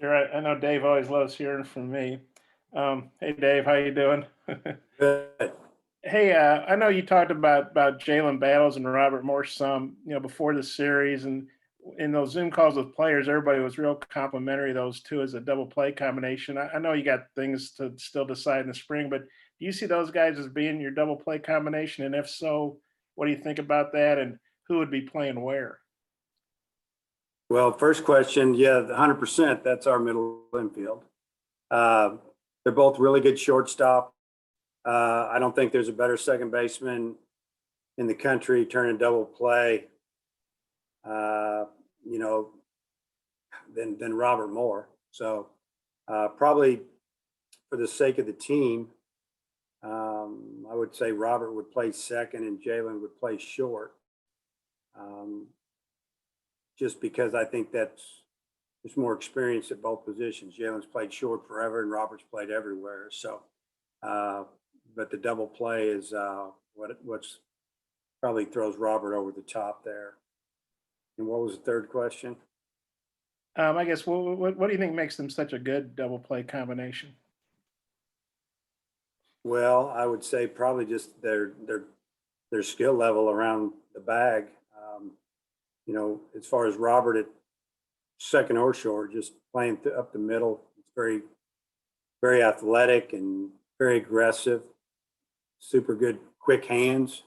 Sure, I know Dave always loves hearing from me. Hey, Dave, how you doing? Good. Hey, I know you talked about Jalen Battles and Robert Morse some, before the series, and in those Zoom calls with players, everybody was real complimentary of those two as a double play combination. I know you got things to still decide in the spring, but do you see those guys as being your double play combination? And if so, what do you think about that? And who would be playing where? Well, first question, yeah, 100%. That's our middle infield. Uh, they're both really good shortstop. I don't think there's a better second baseman in the country turning double play, uh, you know, than Robert Moore. So probably for the sake of the team, I would say Robert would play second and Jalen would play short. Um, just because I think there's more experience at both positions. Jalen's played short forever and Robert's played everywhere. So, but the double play is what's probably throws Robert over the top there. And what was the third question? I guess what do you think makes them such a good double play combination? Well, I would say probably just their skill level around the bag. As far as Robert at second or short, just playing up the middle, it's very athletic and very aggressive. Super good, quick hands.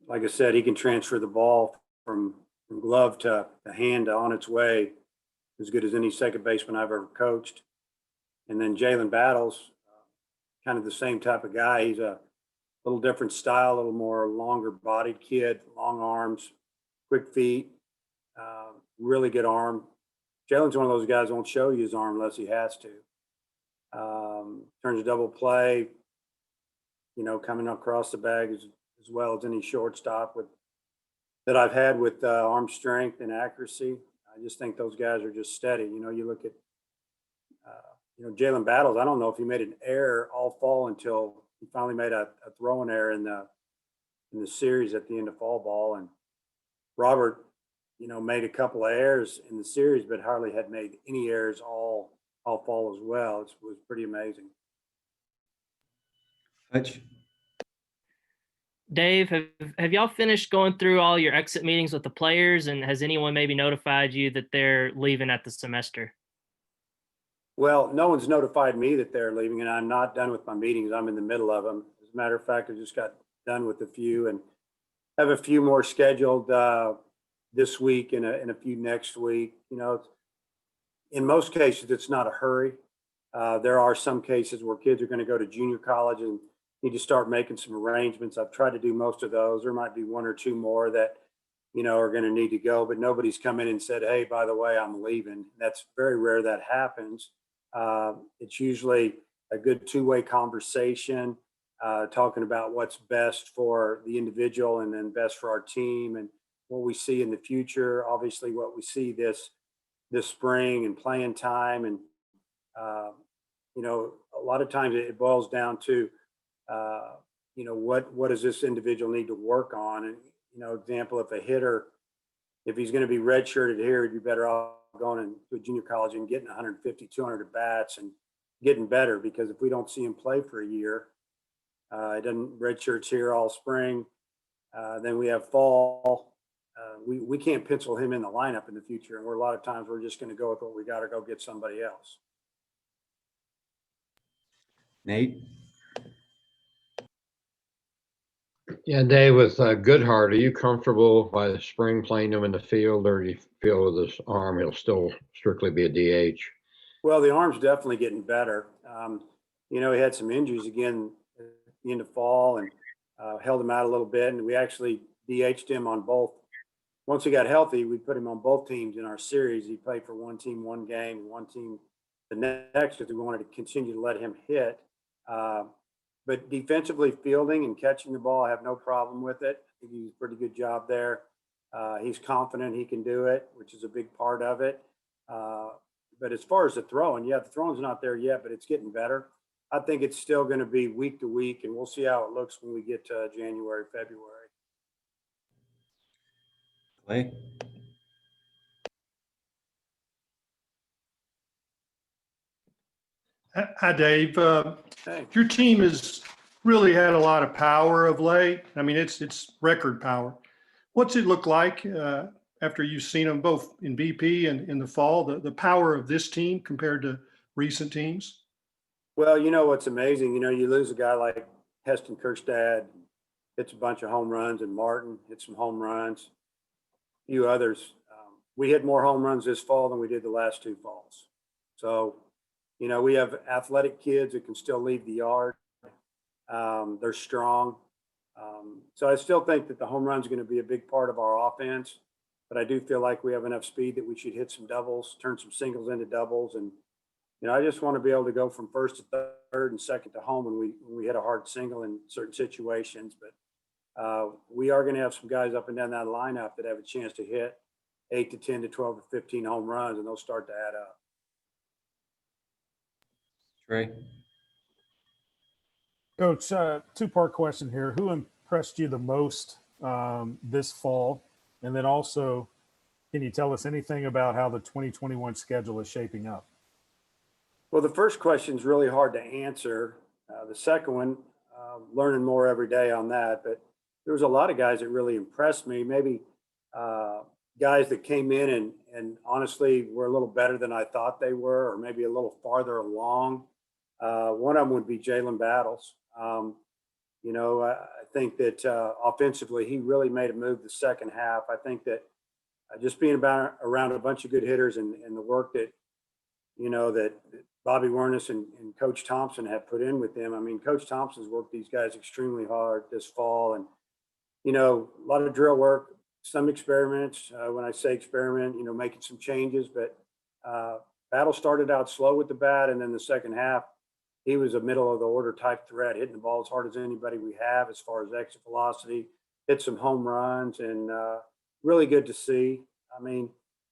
Like I said, he can transfer the ball from glove to hand on its way as good as any second baseman I've ever coached. And then Jalen Battles, kind of the same type of guy. He's a little different style, a little more longer bodied kid, long arms, quick feet, really good arm. Jalen's one of those guys who won't show you his arm unless he has to. Turns a double play, coming across the bag as well as any shortstop that I've had with arm strength and accuracy. I just think those guys are just steady. You look at, Jalen Battles. I don't know if he made an error all fall until he finally made a throwing error in the series at the end of fall ball. And Robert, made a couple of errors in the series, but hardly had made any errors all fall as well. It was pretty amazing. Hutch? Dave, have y'all finished going through all your exit meetings with the players, and has anyone maybe notified you that they're leaving at the semester? Well, no one's notified me that they're leaving, and I'm not done with my meetings. I'm in the middle of them. As a matter of fact, I just got done with a few and have a few more scheduled this week and a few next week. In most cases, it's not a hurry. There are some cases where kids are going to go to junior college and need to start making some arrangements. I've tried to do most of those. There might be one or two more that, are going to need to go, but nobody's come in and said, hey, by the way, I'm leaving. That's very rare that happens. It's usually a good two-way conversation, talking about what's best for the individual and then best for our team and what we see in the future. Obviously, what we see this spring and playing time. And, a lot of times it boils down to, what does this individual need to work on? And, example, if he's going to be redshirted here, he'd be better off going to a junior college and getting 150, 200 at bats and getting better, because if we don't see him play for a year, he doesn't redshirts here all spring. Then we have fall. We can't pencil him in the lineup in the future. And a lot of times we're just going to go with what we got to go get somebody else. Nate? Yeah, Dave, with Goodheart, are you comfortable by the spring playing him in the field, or do you feel with his arm he'll still strictly be a DH? Well, the arm's definitely getting better. He had some injuries again at the end of fall and held him out a little bit. And we actually DH'd him on both. Once he got healthy, we put him on both teams in our series. He played for one team one game and one team the next, because we wanted to continue to let him hit. But defensively, fielding and catching the ball, I have no problem with it. I think he did a pretty good job there. He's confident he can do it, which is a big part of it. But as far as the throwing, the throwing's not there yet, but it's getting better. I think it's still going to be week to week, and we'll see how it looks when we get to January, February. Clay? Hi, Dave. Hey. Your team has really had a lot of power of late. I mean, it's record power. What's it look like after you've seen them both in BP and in the fall, the power of this team compared to recent teams? Well, you know what's amazing? You know, you lose a guy like Heston Kjerstad, hits a bunch of home runs, and Martin hit some home runs, a few others. We hit more home runs this fall than we did the last 2 falls. So, you know, we have athletic kids that can still leave the yard. They're strong. So I still think that the home run is going to be a big part of our offense, but I do feel like we have enough speed that we should hit some doubles, turn some singles into doubles. And, you know, I just want to be able to go from first to third and second to home when we hit a hard single in certain situations. But we are going to have some guys up and down that lineup that have a chance to hit 8 to 10 to 12 to 15 home runs, and they'll start to add up. Trey. Coach, two-part question here. Who impressed you the most this fall? And then also, can you tell us anything about how the 2021 schedule is shaping up? Well, the first question is really hard to answer. The second one, learning more every day on that. But there was a lot of guys that really impressed me. Maybe guys that came in and honestly were a little better than I thought they were, or maybe a little farther along. One of them would be Jalen Battles. You know, I think that offensively, he really made a move the second half. I think that just being around a bunch of good hitters and the work that, you know, that Bobby Wernes and Coach Thompson have put in with them. I mean, Coach Thompson's worked these guys extremely hard this fall. And, you know, a lot of drill work, some experiments. When I say experiment, you know, making some changes. But Battle started out slow with the bat, and then the second half, he was a middle of the order type threat, hitting the ball as hard as anybody we have as far as exit velocity, hit some home runs, and really good to see. I mean,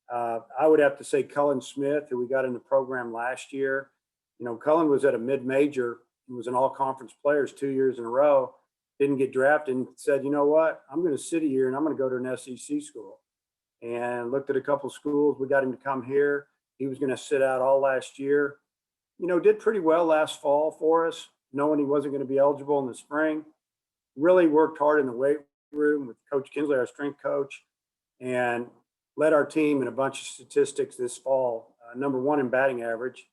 I would have to say Cullen Smith, who we got in the program last year. You know, Cullen was at a mid-major. He was an all-conference players 2 years in a row, didn't get drafted, and said, you know what, I'm going to sit a year and I'm going to go to an SEC school. And looked at a couple schools. We got him to come here. He was going to sit out all last year. You know, did pretty well last fall for us, knowing he wasn't going to be eligible in the spring. Really worked hard in the weight room with Coach Kinsley, our strength coach, and led our team in a bunch of statistics this fall. Number 1 in batting average,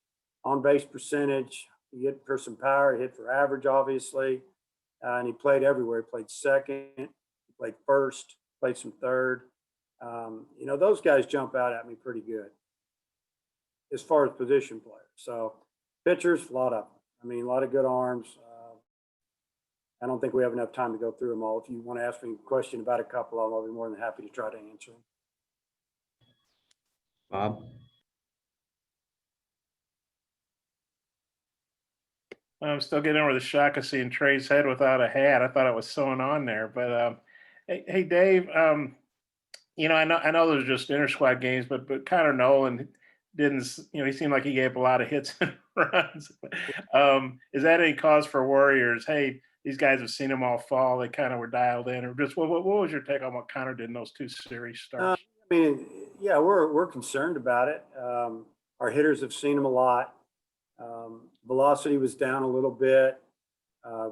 on base percentage. He hit for some power, he hit for average, obviously. And he played everywhere. He played second, he played first, played some third. You know, those guys jump out at me pretty good as far as position players. So pitchers, a lot of them. I mean, a lot of good arms. I don't think we have enough time to go through them all. If you want to ask me a question about a couple of them, I'll be more than happy to try to answer them. Bob. I'm still getting over the shock of seeing Trey's head without a hat. I thought it was sewn on there. But hey, Dave, you know, I know those are just inter squad games, but Connor Nolan didn't, you know, he seemed like he gave a lot of hits and runs. Is that any cause for Warriors? Hey, these guys have seen him all fall. They kind of were dialed in, or just what was your take on what Connor did in those 2 series starts? I mean, yeah, we're concerned about it. Our hitters have seen him a lot. Velocity was down a little bit.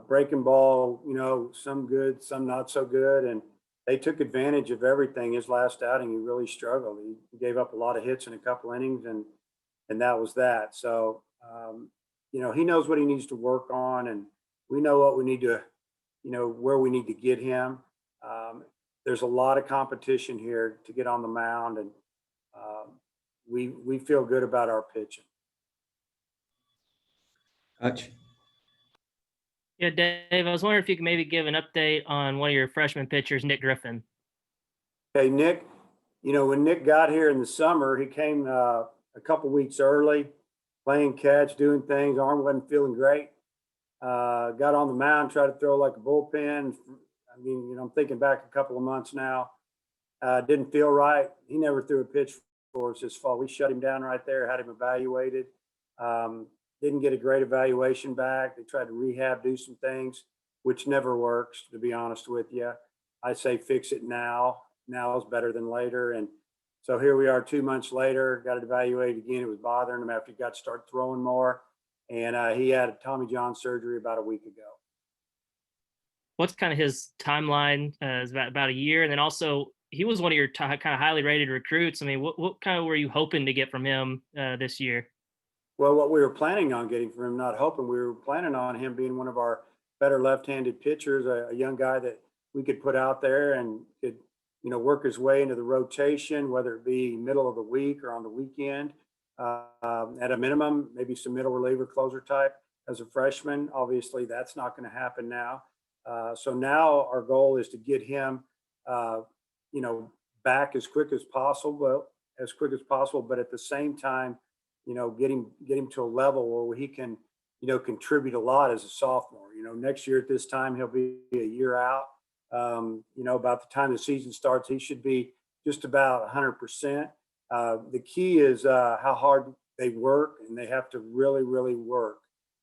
Breaking ball, you know, some good, some not so good. And they took advantage of everything. His last outing, he really struggled. He gave up a lot of hits in a couple innings, and that was that. So, you know, he knows what he needs to work on, and we know what we need to, you know, where we need to get him. There's a lot of competition here to get on the mound, and we feel good about our pitching. Hutch. Yeah, Dave, I was wondering if you could maybe give an update on one of your freshman pitchers, Nick Griffin. Okay, Nick, you know, when Nick got here in the summer, he came a couple weeks early, playing catch, doing things. Arm wasn't feeling great. Got on the mound, tried to throw like a bullpen. I mean, you know, I'm thinking back a couple of months now. Didn't feel right. He never threw a pitch for us this fall. We shut him down right there, had him evaluated. Didn't get a great evaluation back. They tried to rehab, do some things, which never works, to be honest with you. I say fix it now. Now is better than later. And so here we are 2 months later, got it evaluated again. It was bothering him after he got to start throwing more. and he had Tommy John surgery about a week ago. What's kind of his timeline? Is about a year, and then also he was one of your kind of highly rated recruits. I mean, what kind of were you hoping to get from him this year? Well, what we were planning on getting from him, not hoping, we were planning on him being one of our better left-handed pitchers, a young guy that we could put out there and could, work his way into the rotation, whether it be middle of the week or on the weekend. At a minimum, maybe some middle reliever closer type as a freshman. Obviously, that's not going to happen now. So now our goal is to get him, back as quick as possible, but at the same time, get him to a level where he can, contribute a lot as a sophomore. Next year at this time, he'll be a year out. About the time the season starts, he should be just about 100%. The key is how hard they work, and they have to really, really work.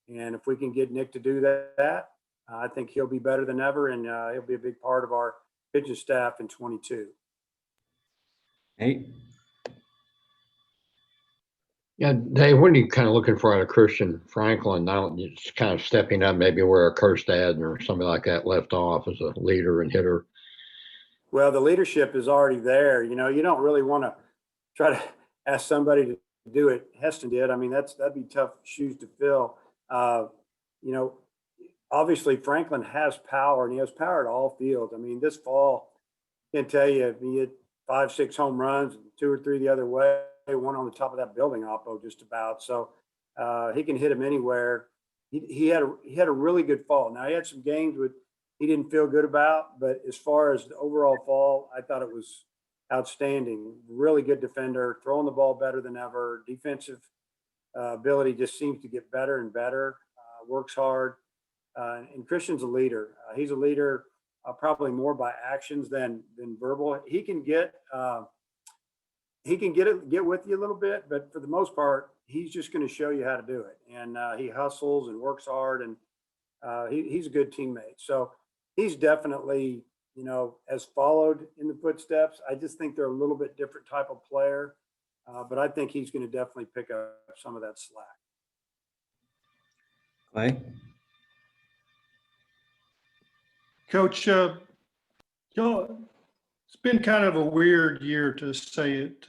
And if we can get Nick to do that, I think he'll be better than ever, and he'll be a big part of our pitching staff in 22. Nate? Yeah, Dave, what are you kind of looking for out of Christian Franklin now? Just kind of stepping up maybe where Kirstad or somebody like that left off as a leader and hitter. Well, the leadership is already there. You don't really want to try to ask somebody to do it. Heston did. I mean, that'd be tough shoes to fill. Obviously Franklin has power, and he has power at all fields. I mean, this fall, I can tell you, he hit 5-6 home runs, 2 or 3 the other way, one on the top of that building, Oppo, just about. So he can hit him anywhere. He had a really good fall. Now he had some games he didn't feel good about, but as far as the overall fall, I thought it was outstanding. Really good defender, throwing the ball better than ever. Defensive ability just seems to get better and better. Works hard, and Christian's a leader. He's a leader probably more by actions than verbal. He can get with you a little bit, but for the most part, he's just going to show you how to do it. And he hustles and works hard, and he's a good teammate. So he's definitely, has followed in the footsteps. I just think they're a little bit different type of player, but I think he's going to definitely pick up some of that slack. Clay? Coach, y'all, it's been kind of a weird year, to say it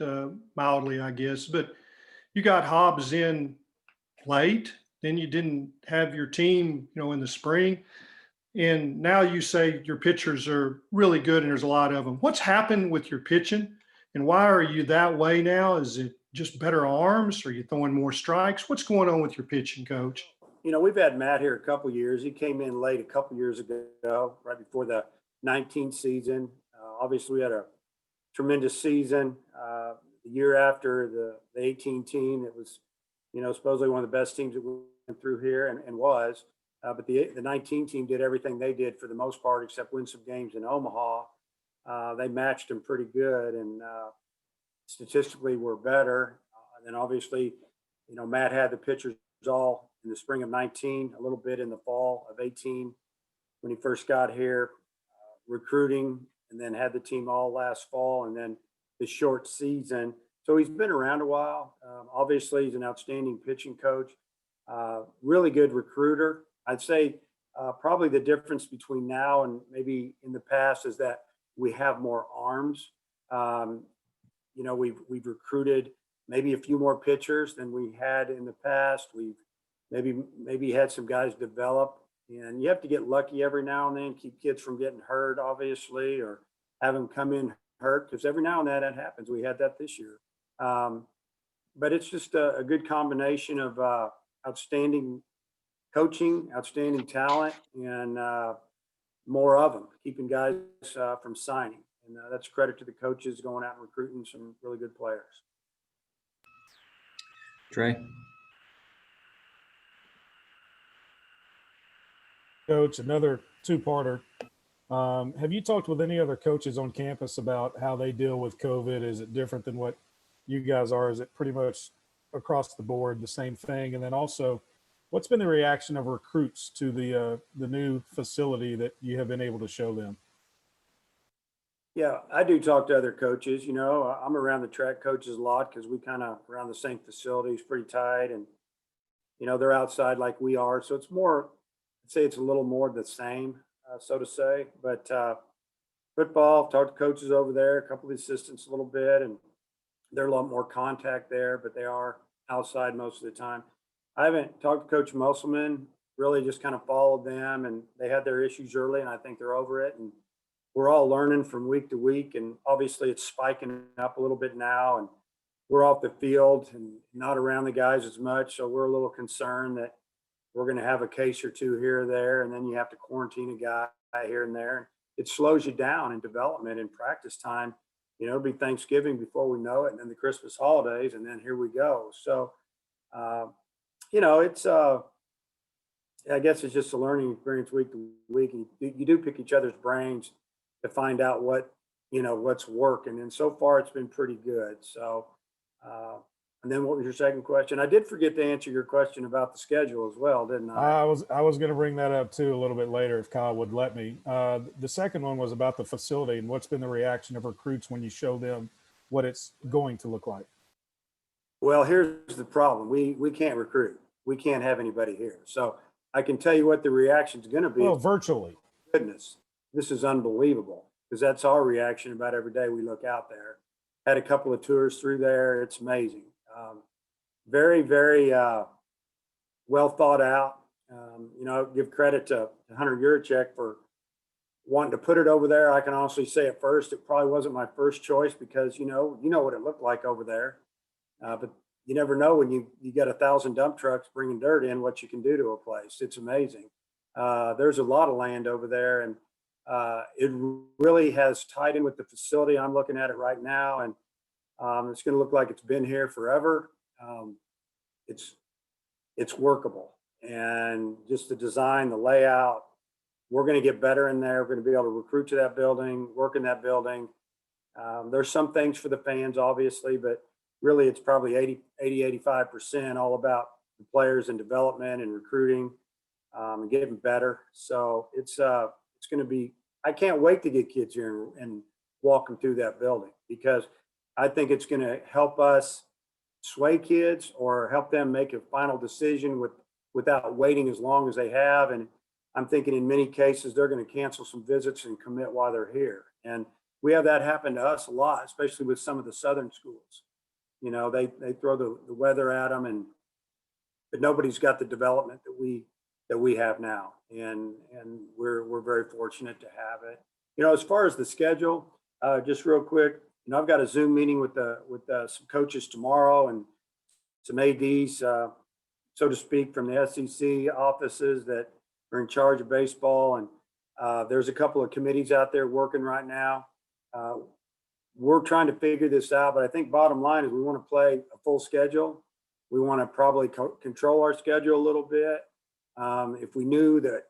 mildly, I guess, but you got Hobbs in late, then you didn't have your team, in the spring. And now you say your pitchers are really good and there's a lot of them. What's happened with your pitching, and why are you that way now? Is it just better arms? Are you throwing more strikes? What's going on with your pitching, Coach? We've had Matt here a couple of years. He came in late a couple of years ago, right before the 19 season. Obviously, we had a tremendous season. The year after the 18 team, it was, supposedly one of the best teams that went through here and was. But the 19 team did everything they did for the most part, except win some games in Omaha. They matched them pretty good, and statistically were better. And then obviously, Matt had the pitchers all in the spring of 19, a little bit in the fall of 18 when he first got here, recruiting, and then had the team all last fall, and then the short season. So he's been around a while. Obviously, he's an outstanding pitching coach, really good recruiter. I'd say probably the difference between now and maybe in the past is that we have more arms. We've recruited maybe a few more pitchers than we had in the past. We've maybe had some guys develop, and you have to get lucky every now and then, keep kids from getting hurt, obviously, or have them come in hurt, because every now and then that happens. We had that this year. But it's just a good combination of outstanding coaching, outstanding talent, and more of them, keeping guys from signing. And that's credit to the coaches going out and recruiting some really good players. Trey? Coach, another two-parter. Have you talked with any other coaches on campus about how they deal with COVID? Is it different than what you guys are? Is it pretty much across the board the same thing? And then also, what's been the reaction of recruits to the new facility that you have been able to show them? Yeah, I do talk to other coaches. I'm around the track coaches a lot because we kind of around the same facilities, pretty tight. And they're outside like we are. So it's more, I'd say it's a little more the same, so to say. But football, talked to coaches over there, a couple of assistants a little bit, and they're a lot more contact there, but they are outside most of the time. I haven't talked to Coach Musselman, really just kind of followed them, and they had their issues early, and I think they're over it. And we're all learning from week to week, and obviously it's spiking up a little bit now, and we're off the field and not around the guys as much. So we're a little concerned that we're going to have a case or two here or there, and then you have to quarantine a guy here and there. It slows you down in development and practice time. It'll be Thanksgiving before we know it, and then the Christmas holidays, and then here we go. So, it's, I guess it's just a learning experience week to week. And you do pick each other's brains to find out what's working. And so far it's been pretty good. So, and then what was your second question? I did forget to answer your question about the schedule as well, didn't I? I was going to bring that up too a little bit later if Kyle would let me. The second one was about the facility and what's been the reaction of recruits when you show them what it's going to look like. Well, here's the problem. We can't recruit. We can't have anybody here. So I can tell you what the reaction is going to be. Well, virtually. Goodness, this is unbelievable, because that's our reaction about every day we look out there. Had a couple of tours through there. It's amazing. Very, very well thought out. Give credit to Hunter Yurchek for wanting to put it over there. I can honestly say at first, it probably wasn't my first choice because, you know what it looked like over there. But you never know when you got 1,000 dump trucks bringing dirt in, what you can do to a place. It's amazing. There's a lot of land over there, and it really has tied in with the facility. I'm looking at it right now, and it's going to look like it's been here forever. It's workable, and just the design, the layout, we're going to get better in there. We're going to be able to recruit to that building, work in that building. There's some things for the fans, obviously, but really it's probably 85% all about the players and development and recruiting and getting better. So it's going to be, I can't wait to get kids here and walk them through that building, because I think it's going to help us sway kids or help them make a final decision without waiting as long as they have. And I'm thinking in many cases, they're going to cancel some visits and commit while they're here. And we have that happen to us a lot, especially with some of the Southern schools. They throw the weather at them, but nobody's got the development that we have now. And we're very fortunate to have it. As far as the schedule, just real quick, I've got a Zoom meeting with some coaches tomorrow and some ADs, so to speak, from the SEC offices that are in charge of baseball. And there's a couple of committees out there working right now. We're trying to figure this out, but I think bottom line is we want to play a full schedule. We want to probably control our schedule a little bit. If we knew that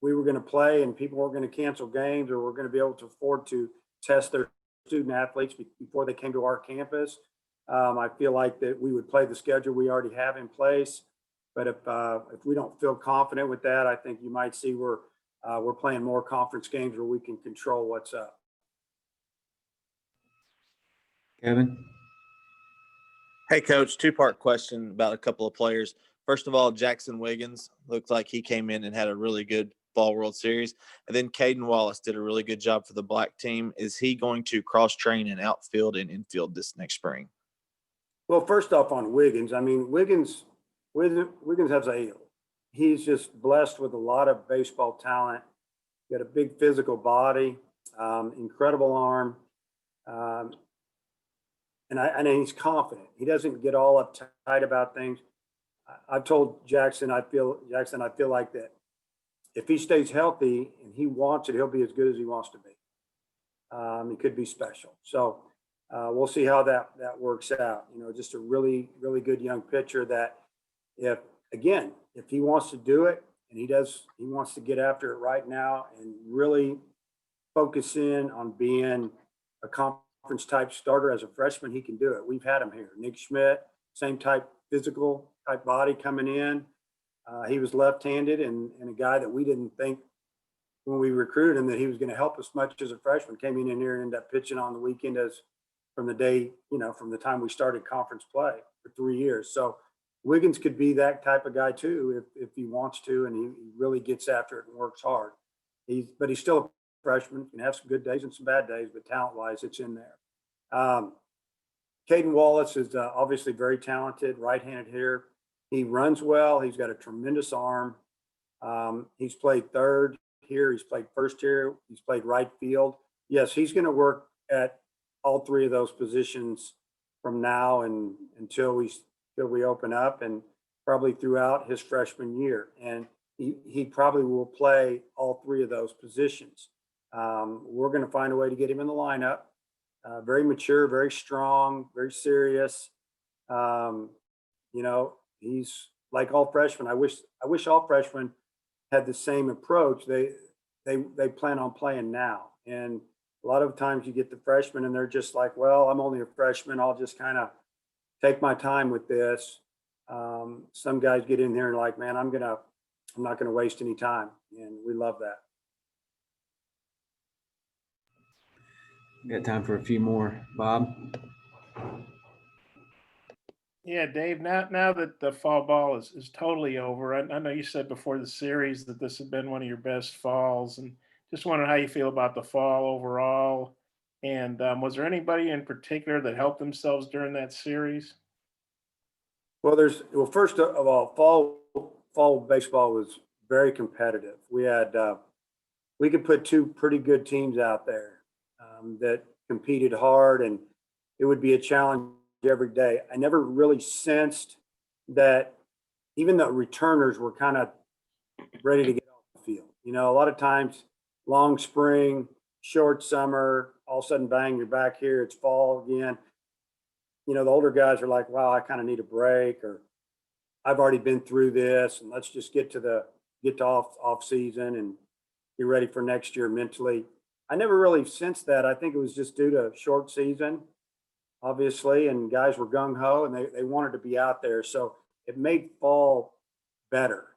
we were going to play and people weren't going to cancel games, or we're going to be able to afford to test their student athletes before they came to our campus, I feel like that we would play the schedule we already have in place. But if we don't feel confident with that, I think you might see we're playing more conference games where we can control what's up. Kevin? Hey, Coach, two-part question about a couple of players. First of all, Jackson Wiggins looked like he came in and had a really good Fall World Series. And then Caden Wallace did a really good job for the black team. Is he going to cross-train in outfield and infield this next spring? Well, first off on Wiggins, I mean, Wiggins has he's just blessed with a lot of baseball talent. Got a big physical body, incredible arm. And he's confident. He doesn't get all uptight about things. I've told Jackson, I feel like that if he stays healthy and he wants it, he'll be as good as he wants to be. He could be special. So we'll see how that works out. Just a really, really good young pitcher that if he wants to do it, and he wants to get after it right now and really focus in on being a conference type starter as a freshman, he can do it. We've had him here. Nick Schmidt, same type physical type body coming in. He was left-handed and a guy that we didn't think when we recruited him that he was going to help us much as a freshman. Came in here and ended up pitching on the weekend from the time we started conference play for 3 years. So Wiggins could be that type of guy too if he wants to, and he really gets after it and works hard. But he's still a freshman, can have some good days and some bad days, but talent-wise, it's in there. Caden Wallace is obviously very talented, right-handed hitter. He runs well. He's got a tremendous arm. He's played third here. He's played first here. He's played right field. Yes, he's going to work at all three of those positions from now and until we open up, and probably throughout his freshman year. And he probably will play all three of those positions. We're going to find a way to get him in the lineup. Very mature, very strong, very serious. He's like all freshmen. I wish all freshmen had the same approach. They plan on playing now. And a lot of times you get the freshmen and they're just like, well, I'm only a freshman. I'll just kind of take my time with this. Some guys get in here and like, man, I'm not going to waste any time. And we love that. We got time for a few more. Bob? Yeah, Dave, now that the fall ball is totally over, I know you said before the series that this had been one of your best falls, and just wondering how you feel about the fall overall. And was there anybody in particular that helped themselves during that series? Well, first of all, fall baseball was very competitive. We could put two pretty good teams out there that competed hard, and it would be a challenge every day. I never really sensed that even the returners were kind of ready to get off the field. A lot of times, long spring, short summer, all of a sudden, bang, you're back here. It's fall again. The older guys are like, wow, I kind of need a break, or I've already been through this, and let's just get to off season and be ready for next year mentally. I never really sensed that. I think it was just due to short season, obviously, and guys were gung ho and they wanted to be out there. So it made fall better.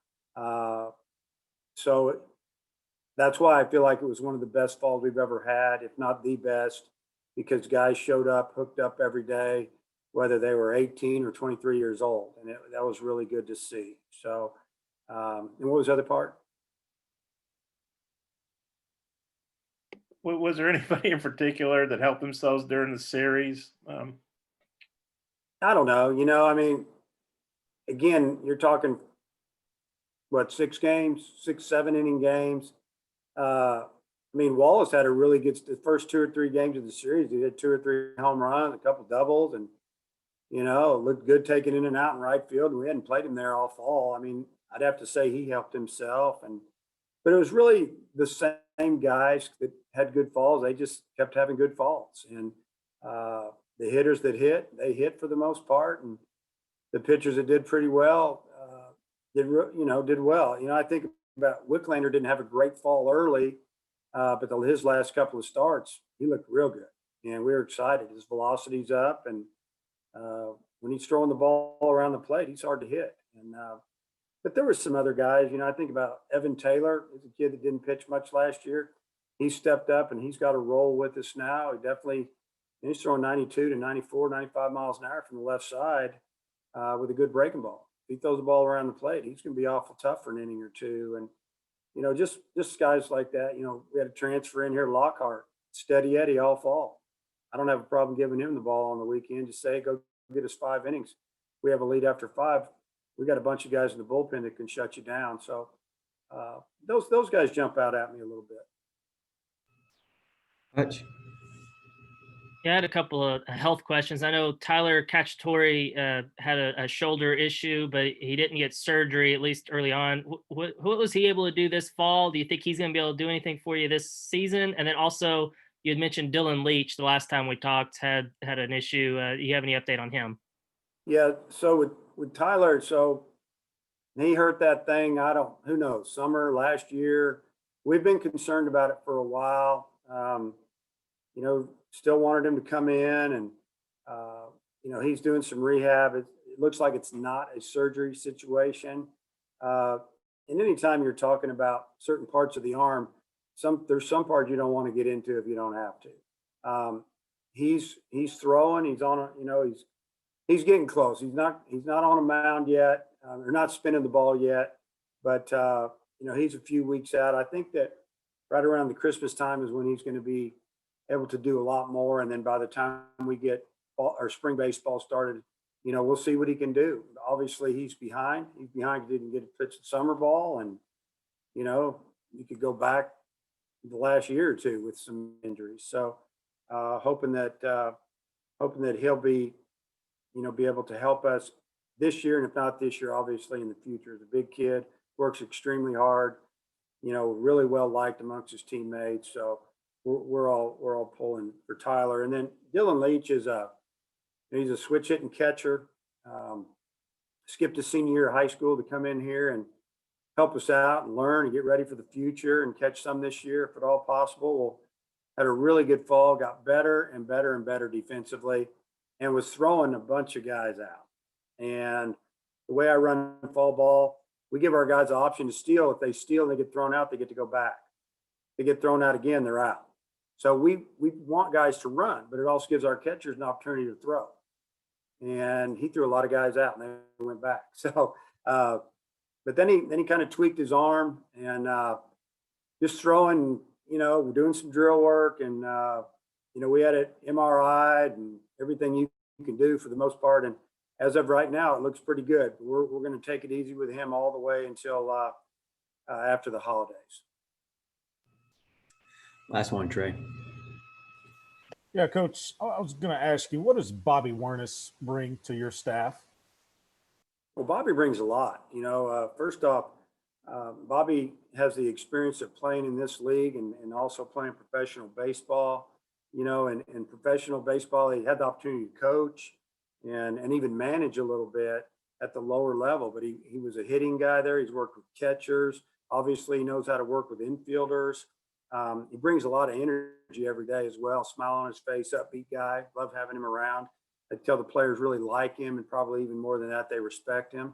So that's why I feel like it was one of the best falls we've ever had, if not the best, because guys showed up, hooked up every day, whether they were 18 or 23 years old. And that was really good to see. So, and what was the other part? Was there anybody in particular that helped themselves during the series? I don't know. I mean, again, you're talking, what, 6 games, 7 inning games. I mean, Wallace had a really good, the first 2 or 3 games of the series. He had 2 or 3 home runs, a couple doubles, and, looked good taking in and out in right field. And we hadn't played him there all fall. I mean, I'd have to say he helped himself. But it was really the same guys that had good falls. They just kept having good falls. And the hitters that they hit for the most part. And the pitchers that did pretty well did well. I think about Wicklander didn't have a great fall early, but his last couple of starts, he looked real good. And we were excited. His velocity's up. And when he's throwing the ball around the plate, he's hard to hit. And but there were some other guys, I think about Evan Taylor, is a kid that didn't pitch much last year. He stepped up and he's got a role with us now. He's throwing 92 to 94, 95 miles an hour from the left side with a good breaking ball. If he throws the ball around the plate, he's going to be awful tough for an inning or two. And, just guys like that. We had a transfer in here, Lockhart, steady Eddie all fall. I don't have a problem giving him the ball on the weekend. Just say, go get us 5 innings. We have a lead after 5. We got a bunch of guys in the bullpen that can shut you down. So those guys jump out at me a little bit. Hutch? Yeah, I had a couple of health questions. I know Tyler Cacciatore had a shoulder issue, but he didn't get surgery, at least early on. What was he able to do this fall? Do you think he's going to be able to do anything for you this season? And then also, you had mentioned Dylan Leach the last time we talked had an issue. Do you have any update on him? Yeah, so with Tyler, so he hurt that thing, who knows, summer last year. We've been concerned about it for a while. Still wanted him to come in and, he's doing some rehab. It looks like it's not a surgery situation. And anytime you're talking about certain parts of the arm, there's some parts you don't want to get into if you don't have to. He's throwing, he's on, he's getting close. He's not on a mound yet. They're not spinning the ball yet, but he's a few weeks out. I think that right around the Christmas time is when he's going to be able to do a lot more. And then by the time we get spring baseball started, we'll see what he can do. Obviously, he's behind. He's behind. He didn't get to pitch the summer ball, and you could go back the last year or two with some injuries. So hoping that he'll be able to help us this year, and if not this year, obviously in the future. The big kid, works extremely hard, really well liked amongst his teammates. So we're all pulling for Tyler. And then Dylan Leach is he's a switch hitting catcher. Skipped his senior year of high school to come in here and help us out and learn and get ready for the future and catch some this year if at all possible. Well, had a really good fall, got better and better and better defensively, and was throwing a bunch of guys out. And the way I run fall ball, we give our guys the option to steal. If they steal and they get thrown out, they get to go back. They get thrown out again, they're out. So we want guys to run, but it also gives our catchers an opportunity to throw. And he threw a lot of guys out and they went back. So, but then he kind of tweaked his arm and just throwing, we're doing some drill work and, we had it MRI'd and everything you can do for the most part. And as of right now, it looks pretty good. We're going to take it easy with him all the way until after the holidays. Last one, Trey. Yeah, Coach, I was going to ask you, what does Bobby Wernes bring to your staff? Well, Bobby brings a lot. First off, Bobby has the experience of playing in this league and also playing professional baseball. In professional baseball, he had the opportunity to coach and even manage a little bit at the lower level. But he was a hitting guy there. He's worked with catchers. Obviously, he knows how to work with infielders. He brings a lot of energy every day as well. Smile on his face, upbeat guy. Love having him around. I tell the players really like him, and probably even more than that, they respect him.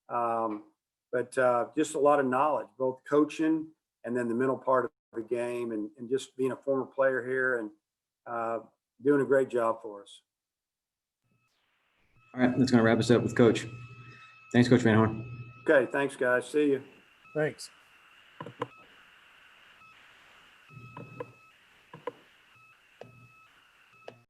But just a lot of knowledge, both coaching and then the mental part of the game, and just being a former player here and doing a great job for us. All right, that's going to wrap us up with Coach. Thanks, Coach Van Horn. Okay, thanks, guys. See you. Thanks.